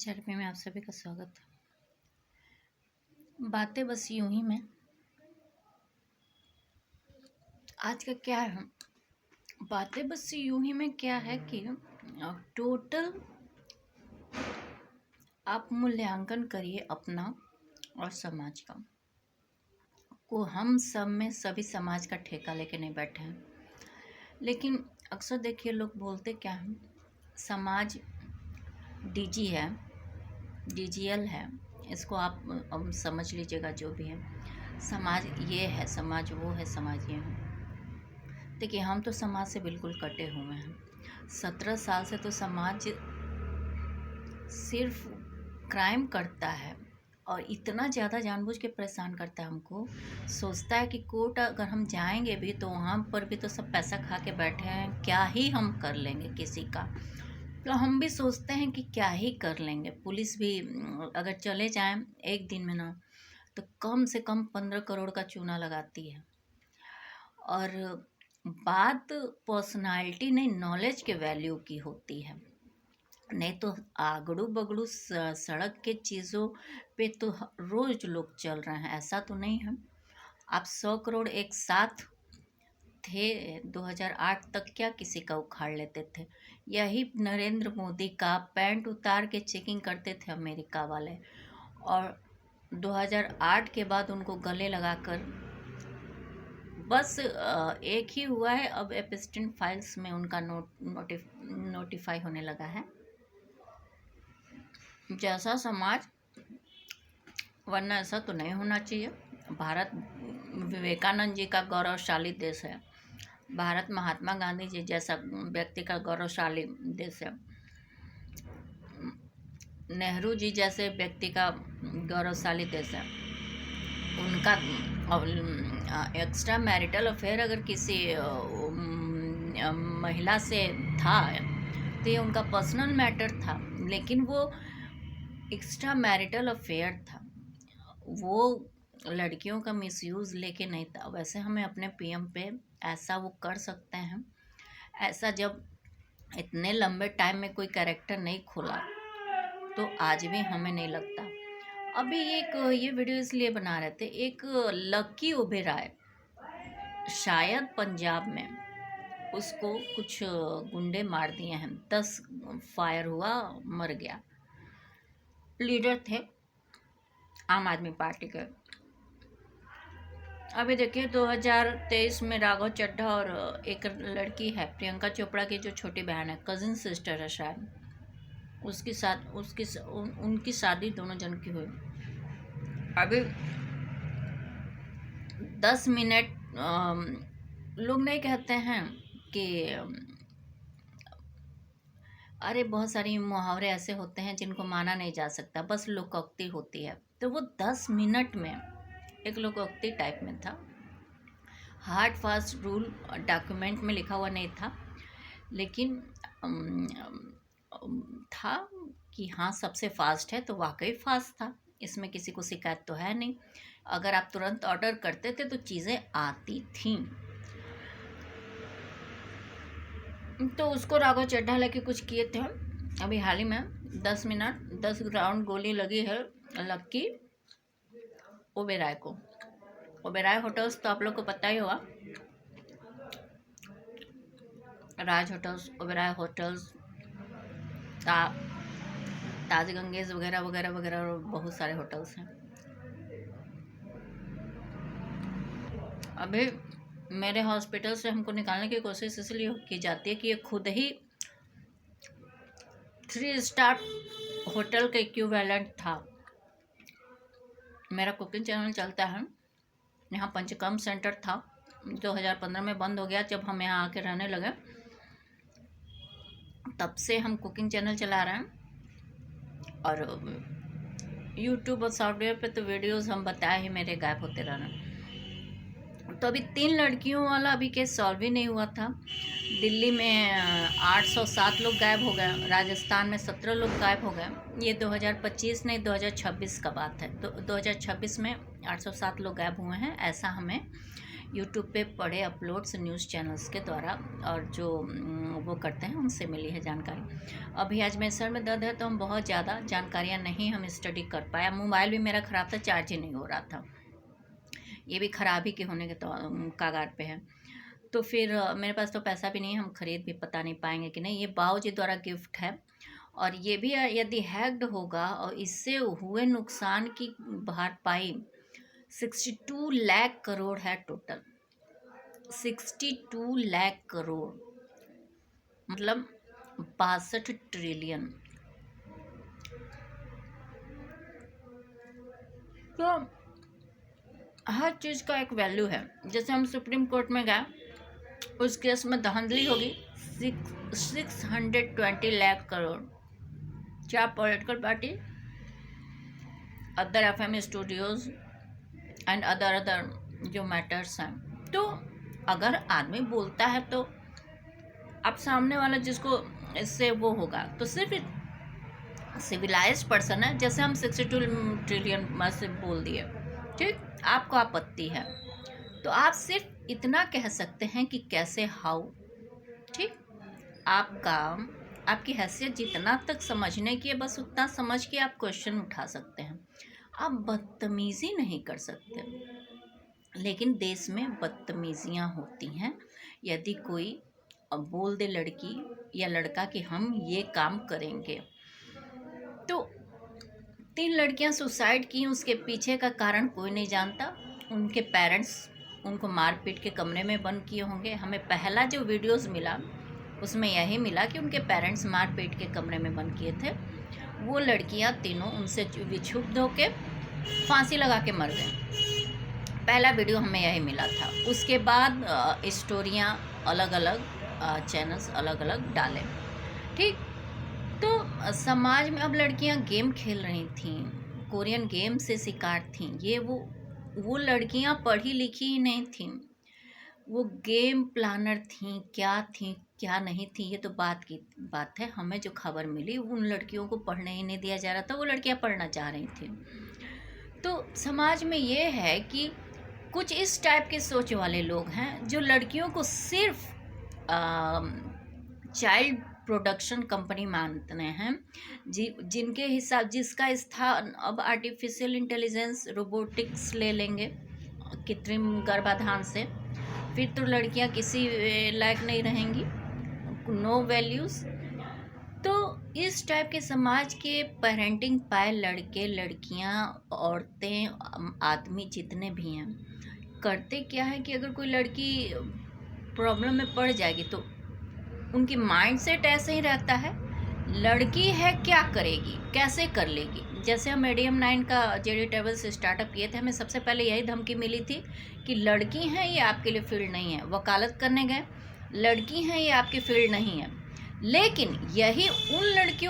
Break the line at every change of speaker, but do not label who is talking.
समाचार में आप सभी का स्वागत है। बातें बस यूं ही में आज का क्या है, बातें बस यूं ही में क्या है कि टोटल आप मूल्यांकन करिए अपना और समाज का। को हम सब में सभी समाज का ठेका लेके नहीं बैठे हैं, लेकिन अक्सर देखिए लोग बोलते क्या हैं, समाज डीजी है, डीजीएल है, इसको आप समझ लीजिएगा जो भी है। समाज ये है, समाज वो है, समाज ये है। देखिए हम तो समाज से बिल्कुल कटे हुए हैं। 17 साल से तो समाज सिर्फ क्राइम करता है और इतना ज़्यादा जानबूझ के परेशान करता है हमको। सोचता है कि कोर्ट अगर हम जाएंगे भी तो वहाँ पर भी तो सब पैसा खा के बैठे हैं, क्या ही हम कर लेंगे किसी का। तो हम भी सोचते हैं कि क्या ही कर लेंगे। पुलिस भी अगर चले जाएं एक दिन में ना तो कम से कम 15 करोड़ का चूना लगाती है। और बात पर्सनालिटी नहीं, नॉलेज के वैल्यू की होती है। नहीं तो आगड़ू बगड़ू सड़क के चीज़ों पे तो रोज लोग चल रहे हैं, ऐसा तो नहीं है। आप 100 करोड़ एक साथ थे 2008 तक, क्या किसी का उखाड़ लेते थे। यही नरेंद्र मोदी का पैंट उतार के चेकिंग करते थे अमेरिका वाले, और 2008 के बाद उनको गले लगाकर बस एक ही हुआ है, अब एपिस्टिन फाइल्स में उनका नोटिफाई होने लगा है। जैसा समाज, वरना ऐसा तो नहीं होना चाहिए। भारत विवेकानंद जी का गौरवशाली देश है, भारत महात्मा गांधी जी जैसा व्यक्ति का गौरवशाली देश है, नेहरू जी जैसे व्यक्ति का गौरवशाली देश है। उनका एक्स्ट्रा मैरिटल अफेयर अगर किसी महिला से था तो ये उनका पर्सनल मैटर था, लेकिन वो एक्स्ट्रा मैरिटल अफेयर था, वो लड़कियों का मिसयूज़ लेके नहीं था। वैसे हमें अपने पीएम पे ऐसा वो कर सकते हैं, ऐसा जब इतने लंबे टाइम में कोई कैरेक्टर नहीं खोला तो आज भी हमें नहीं लगता। अभी ये वीडियो इसलिए बना रहे थे, एक लकी ओबेरॉय शायद पंजाब में, उसको कुछ गुंडे मार दिए हैं, 10 फायर हुआ, मर गया। लीडर थे आम आदमी पार्टी के। अभी देखिए 2023 में राघव चड्ढा और एक लड़की है प्रियंका चोपड़ा की जो छोटी बहन है, कजिन सिस्टर है शायद, उनकी शादी दोनों जन की हुई। अभी 10 मिनट लोग नहीं कहते हैं कि अरे बहुत सारी मुहावरे ऐसे होते हैं जिनको माना नहीं जा सकता, बस लोकोक्ति होती है। तो वो 10 मिनट में एक लोकोक्ति टाइप में था। हार्ड फास्ट रूल डॉक्यूमेंट में लिखा हुआ नहीं था, लेकिन था कि हाँ सबसे फास्ट है, तो वाकई फास्ट था, इसमें किसी को शिकायत तो है नहीं। अगर आप तुरंत ऑर्डर करते थे तो चीज़ें आती थीं। तो उसको राघव चड्ढा लेके कुछ किए थे अभी हाल ही में। 10 मिनट 10 राउंड गोली लगी है लक्की ओबेरॉय को। ओबेरॉय होटल्स तो आप लोग को पता ही होगा, राज होटल्स, ओबेरॉय होटल्स, ताज गंगेज वगैरह वगैरह वगैरह, और बहुत सारे होटल्स हैं। अभी मेरे हॉस्पिटल से हमको निकालने की कोशिश इसलिए की जाती है कि ये खुद ही 3 स्टार होटल के इक्विवेलेंट था। मेरा कुकिंग चैनल चलता है, यहाँ पंचकर्म सेंटर था, 2015 में बंद हो गया। जब हम यहाँ आके रहने लगे तब से हम कुकिंग चैनल चला रहे हैं, और यूट्यूब और सॉफ्टवेयर पे तो वीडियोस हम बताए ही मेरे गायब होते रहना। तो अभी 3 लड़कियों वाला अभी केस सॉल्व ही नहीं हुआ था। दिल्ली में 807 लोग गायब हो गए, राजस्थान में 17 लोग गायब हो गए। ये 2025 नहीं 2026 का बात है। तो 2026 में 807 लोग गायब हुए हैं, ऐसा हमें यूट्यूब पे पढ़े अपलोड्स न्यूज़ चैनल्स के द्वारा, और जो वो करते हैं उनसे मिली है जानकारी। अभी आज मेरे सर में दर्द है तो हम बहुत ज़्यादा जानकारियाँ नहीं हम स्टडी कर पाया। मोबाइल भी मेरा ख़राब था, चार्ज ही नहीं हो रहा था, ये भी खराबी के होने के तो कागार पे है। तो फिर मेरे पास तो पैसा भी नहीं है, हम खरीद भी पता नहीं पाएंगे कि नहीं। ये बाऊजी द्वारा गिफ्ट है, और ये भी यदि हैक्ड होगा और इससे हुए नुकसान की भरपाई 62 लाख करोड़ है टोटल। 62 लाख करोड़ मतलब 62 ट्रिलियन। तो हर चीज़ का एक वैल्यू है। जैसे हम सुप्रीम कोर्ट में गए, उस केस में धांधली होगी 620 लाख करोड़। क्या political party, other FM studios and other जो मैटर्स हैं। तो अगर आदमी बोलता है तो अब सामने वाला जिसको इससे वो होगा, तो सिर्फ सिविलाइज्ड पर्सन है। जैसे हम 62 ट्रिलियन में से बोल दिए, ठीक, आपको आपत्ति है तो आप सिर्फ इतना कह सकते हैं कि कैसे, हाउ, ठीक। आपकी हैसियत जितना तक समझने की है बस उतना समझ के आप क्वेश्चन उठा सकते हैं। आप बदतमीज़ी नहीं कर सकते। लेकिन देश में बदतमीजियाँ होती हैं। यदि कोई बोल दे लड़की या लड़का कि हम ये काम करेंगे, तो 3 लड़कियां सुसाइड की, उसके पीछे का कारण कोई नहीं जानता। उनके पेरेंट्स उनको मारपीट के कमरे में बंद किए होंगे। हमें पहला जो वीडियोस मिला उसमें यही मिला कि उनके पेरेंट्स मारपीट के कमरे में बंद किए थे। वो लड़कियां तीनों उनसे विक्षुब्ध होके फांसी लगा के मर गए। पहला वीडियो हमें यही मिला था। उसके बाद स्टोरियाँ अलग अलग चैनल्स अलग अलग डाले, ठीक। तो समाज में अब लड़कियां गेम खेल रही थीं, कोरियन गेम से शिकार थीं। ये वो लड़कियां पढ़ी लिखी ही नहीं थीं, वो गेम प्लानर थीं। क्या नहीं थी, ये तो बात है। हमें जो खबर मिली उन लड़कियों को पढ़ने ही नहीं दिया जा रहा था, वो लड़कियां पढ़ना चाह रही थी। तो समाज में ये है कि कुछ इस टाइप के सोच वाले लोग हैं जो लड़कियों को सिर्फ चाइल्ड प्रोडक्शन कंपनी मानते हैं, जिनके हिसाब जिसका स्थान अब आर्टिफिशियल इंटेलिजेंस रोबोटिक्स ले लेंगे कृत्रिम गर्भाधान से। फिर तो लड़कियां किसी लायक नहीं रहेंगी, नो वैल्यूज़। तो इस टाइप के समाज के पेरेंटिंग पाए लड़के लड़कियां औरतें आदमी जितने भी हैं, करते क्या है कि अगर कोई लड़की प्रॉब्लम में पड़ जाएगी तो उनकी माइंडसेट ऐसे ही रहता है, लड़की है क्या करेगी, कैसे कर लेगी। जैसे हम मीडियम 9 का जेडी ट्रेवल्स स्टार्टअप किए थे, हमें सबसे पहले यही धमकी मिली थी कि लड़की हैं ये आपके लिए फील्ड नहीं है। वकालत करने गए, लड़की हैं ये आपकी फील्ड नहीं है। लेकिन यही उन लड़कियों